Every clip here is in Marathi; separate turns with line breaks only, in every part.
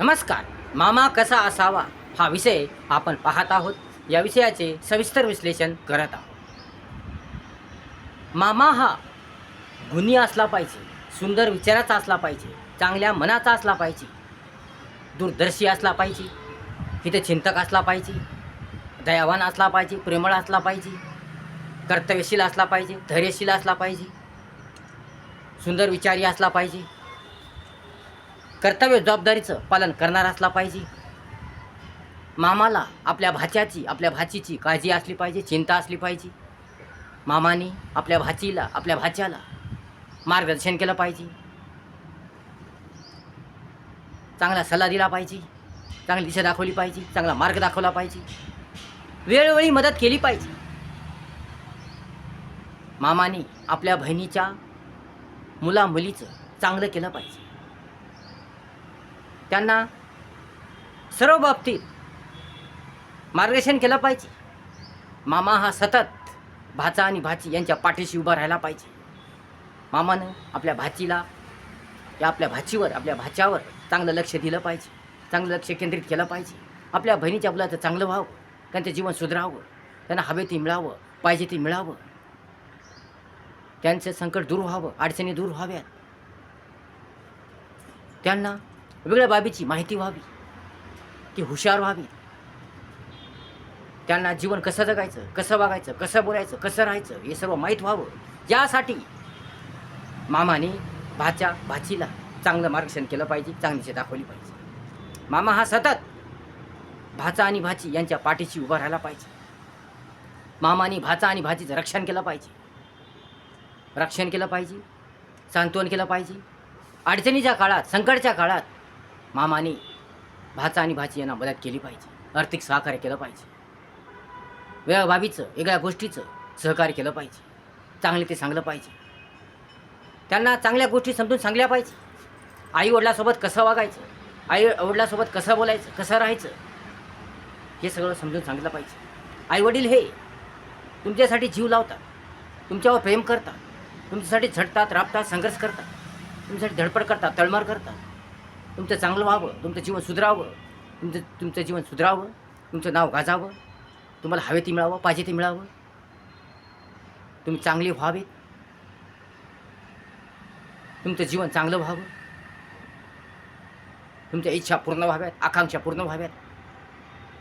नमस्कार. मामा कसा असावा हा विषय आपण पाहत आहोत. या विषयाचे सविस्तर विश्लेषण करत आहोत. मामा हा गुणी असला पाहिजे, सुंदर विचाराचा असला पाहिजे, चांगल्या मनाचा असला पाहिजे, दूरदर्शी असला पाहिजे, हितचिंतक असला पाहिजे, दयावान असला पाहिजे, प्रेमळ असला पाहिजे, कर्तव्यशील असला पाहिजे, धैर्यशील असला पाहिजे, सुंदर विचारी असला पाहिजे, कर्तव्य जबाबदारीचं पालन करणारा असला पाहिजे. मामाला आपल्या भाच्याची आपल्या भाचीची काळजी असली पाहिजे, चिंता असली पाहिजे. मामाने आपल्या भाचीला आपल्या भाच्याला मार्गदर्शन केलं पाहिजे, चांगला सल्ला दिला पाहिजे, चांगली दिशा दाखवली पाहिजे, चांगला मार्ग दाखवला पाहिजे, वेळोवेळी मदत केली पाहिजे. मामाने आपल्या बहिणीच्या मुलामुलीचं चांगलं केलं पाहिजे, त्यांना सर्व बाबतीत मार्गदर्शन केलं पाहिजे. मामा हा सतत भाचा आणि भाची यांच्या पाठीशी उभा राहायला पाहिजे. मामानं आपल्या भाचीला या आपल्या भाचीवर आपल्या भाच्यावर चांगलं लक्ष दिलं पाहिजे, चांगलं लक्ष केंद्रित केलं पाहिजे. आपल्या बहिणीच्या मुलाचं चांगलं व्हावं, त्यांचं जीवन सुधारावं, त्यांना हवे ते मिळावं, पाहिजे ते मिळावं, त्यांचं संकट दूर व्हावं, अडचणी दूर व्हाव्यात, त्यांना वेगळ्या बाबीची माहिती व्हावी, ती हुशार व्हावी, त्यांना जीवन कसं जगायचं, कसं वागायचं, कसं बोलायचं, कसं राहायचं हे सर्व माहीत व्हावं. यासाठी मामाने भाचीला चांगलं मार्गदर्शन केलं पाहिजे, चांगली दिशा दाखवली पाहिजे. मामा हा सतत भाचा आणि भाची यांच्या पाठीशी उभा राहायला पाहिजे. मामाने भाचा आणि भाचीचं रक्षण केलं पाहिजे, सांत्वन केलं पाहिजे. अडचणीच्या काळात, संकटच्या काळात मामाने भाचा आणि भाची यांना मदत केली पाहिजे, आर्थिक सहकार्य केलं पाहिजे, वेगळ्या बाबीचं वेगळ्या गोष्टीचं सहकार्य केलं पाहिजे, चांगले ते सांगलं पाहिजे, त्यांना चांगल्या गोष्टी समजून सांगल्या पाहिजे. आईवडिलासोबत कसं वागायचं, आईवडिलासोबत कसं बोलायचं, कसं राहायचं हे सगळं समजून सांगितलं पाहिजे. आईवडील हे तुमच्यासाठी जीव लावतात, तुमच्यावर प्रेम करतात, तुमच्यासाठी झटतात, राबतात, संघर्ष करतात, तुमच्यासाठी धडपड करतात, तळमळ करतात. तुमचं चांगलं व्हावं, तुमचं जीवन सुधारावं, तुमचं जीवन सुधारावं, तुमचं नाव गाजावं, तुम्हाला हवे ते मिळावं, पाहिजे ते मिळावं, तुम्ही चांगले व्हावेत, तुमचं जीवन चांगलं व्हावं, तुमच्या इच्छा पूर्ण व्हाव्यात, आकांक्षा पूर्ण व्हाव्यात,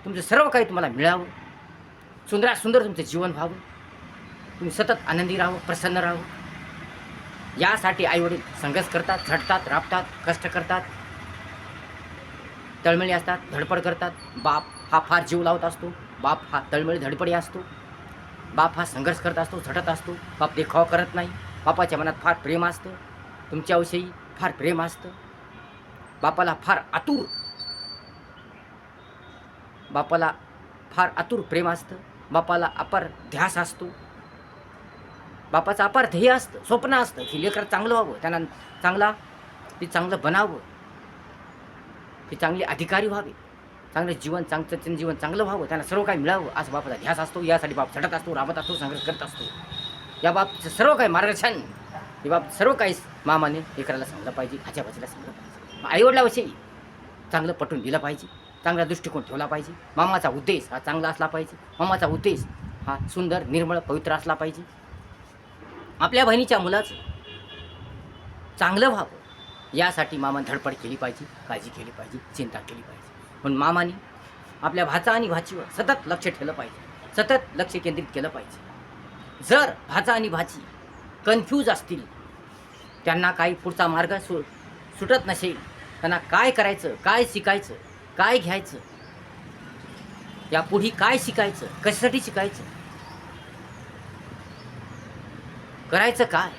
तुमचं सर्व काही तुम्हाला मिळावं, सुंदर तुमचं जीवन व्हावं, तुम्ही सतत आनंदी राहावं, प्रसन्न राहावं. यासाठी आईवडील संघर्ष करतात, झटतात, राबतात, कष्ट करतात, तळमळी असतात, धडपड करतात. बाप हा फार जीव लावत असतो, बाप हा तळमळी धडपडी असतो, बाप हा संघर्ष करत असतो, झटत असतो. बाप देखावा करत नाही, बापाच्या मनात फार प्रेम असतं, तुमच्याविषयी फार प्रेम असतं. बापाला फार आतुर प्रेम असतं, बापाला अपार ध्यास असतो, बापाचं अपार ध्येय असतं, स्वप्न असतं की लेकरं चांगलं व्हावं, त्यांना चांगलं बनावं, ते चांगले अधिकारी व्हावे, चांगलं जीवन चांगलं व्हावं, त्यांना सर्व काही मिळावं असं बापाचा ध्यास असतो. यासाठी बाप झटत असतो, राबत असतो, संघर्ष करत असतो. या बाबतीचं सर्व काही मार्गदर्शन हे बाब सर्व काही मामाने लेकराला सांगलं पाहिजे, भाच्याला सांगलं पाहिजे. आईवडिलाविषयी चांगलं पटवून दिलं पाहिजे, चांगला दृष्टिकोन ठेवला पाहिजे. मामाचा उद्देश हा चांगला असला पाहिजे, मामाचा उद्देश हा सुंदर, निर्मळ, पवित्र असला पाहिजे. आपल्या बहिणीच्या मुलाचं चांगलं व्हावं यासाठी मामाने धडपड केली पाहिजे, काळजी केली पाहिजे, चिंता केली पाहिजे. म्हणून मामाने आपल्या भाचा आणि भाचीवर सतत लक्ष ठेवलं पाहिजे, सतत लक्ष केंद्रित केलं पाहिजे. जर भाचा आणि भाची कन्फ्यूज असतील, त्यांना काही पुढचा मार्ग सुटत नसेल, त्यांना काय करायचं, काय शिकायचं, काय घ्यायचं, यापुढे काय शिकायचं, कशासाठी शिकायचं, करायचं काय,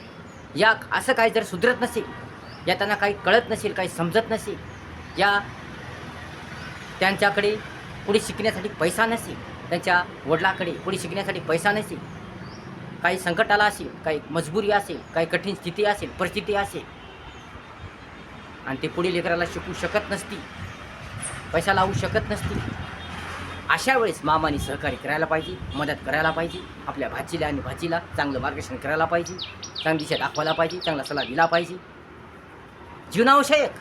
या असं काही जर सुधरत नसेल, या त्यांना काही कळत नसेल, काही समजत नसेल, या त्यांच्याकडे पुढे शिकण्यासाठी पैसा नसेल, त्यांच्या वडिलाकडे पुढे शिकण्यासाठी पैसा नसेल, काही संकट आला असेल, काही मजबुरी असेल, काही कठीण स्थिती असेल, परिस्थिती असेल, आणि ते पुढे लेकराला शिकू शकत नसतील, पैसा लावू शकत नसतील, अशा वेळेस मामाने सहकार्य करायला पाहिजे, मदत करायला पाहिजे. आपल्या भाचीला आणि भाचीला चांगलं मार्गदर्शन करायला पाहिजे, चांगली दिशा दाखवायला पाहिजे, चांगला सल्ला दिला पाहिजे. जीवनावश्यक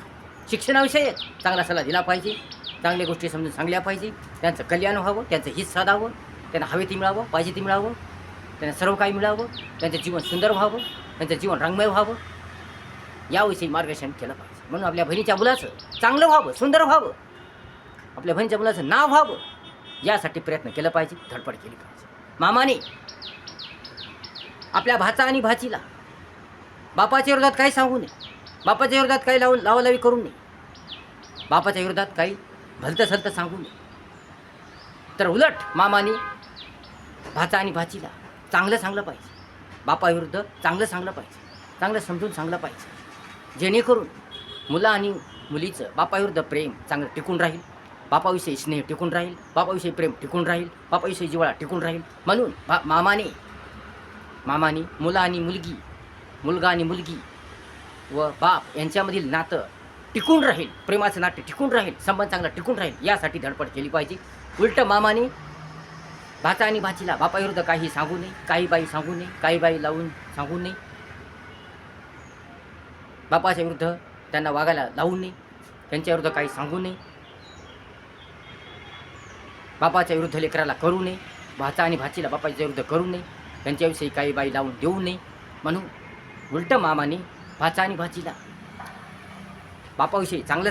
शिक्षणाविषयी चांगला सल्ला दिला पाहिजे, चांगल्या गोष्टी समजून सांगल्या पाहिजे, त्यांचं कल्याण व्हावं, त्यांचं हित साधावं, त्यांना हवे ती मिळावं, पाहिजे ती मिळावं, त्यांना सर्व काही मिळावं, त्यांचं जीवन सुंदर व्हावं, त्यांचं जीवन रंगमय व्हावं, याविषयी मार्गदर्शन केलं पाहिजे. म्हणून आपल्या बहिणीच्या मुलाचं चांगलं व्हावं, सुंदर व्हावं, आपल्या बहिणीच्या मुलाचं नाव व्हावं, यासाठी प्रयत्न केला पाहिजे, धडपड केली पाहिजे. मामाने आपल्या भाचा आणि भाचीला बापाच्या विरोधात काही सांगू नये, बापाच्या विरोधात काही लावालावी करू नये, बापाच्या विरोधात काही भलतं सलतं सांगू नये. तर उलट मामाने भाचा आणि भाचीला चांगलं सांगलं पाहिजे, बापाविरुद्ध चांगलं सांगलं पाहिजे, चांगलं समजून सांगलं पाहिजे, जेणेकरून मुलं आणि मुलीचं बापाविरुद्ध प्रेम चांगलं टिकून राहील, बापाविषयी स्नेह टिकून राहील, बापाविषयी प्रेम टिकून राहील, बापाविषयी जिव्हाळा टिकून राहील. म्हणून मामाने मुलं आणि मुलगी, मुलगा आणि मुलगी व बाप यांच्यामधील नातं टिकून राहील, प्रेमाचं नातं टिकून राहील, संबंध चांगला टिकून राहील, यासाठी धडपड केली पाहिजे. उलटं मामाने भाचा आणि भाचीला बापाविरुद्ध काही सांगू नये, काही बाई सांगू नये, काही बाई लावून सांगू नये, बापाच्या विरुद्ध त्यांना वागायला लावू नये, त्यांच्याविरुद्ध काही सांगू नये, बापाच्या विरुद्ध लेकराला करू नये, भाचा आणि भाचीला बापाच्या विरुद्ध करू नये, त्यांच्याविषयी काही बाई लावून देऊ नये. म्हणून उलटं मामाने भाचा आणि भाचीला बापाविषयी चांगलं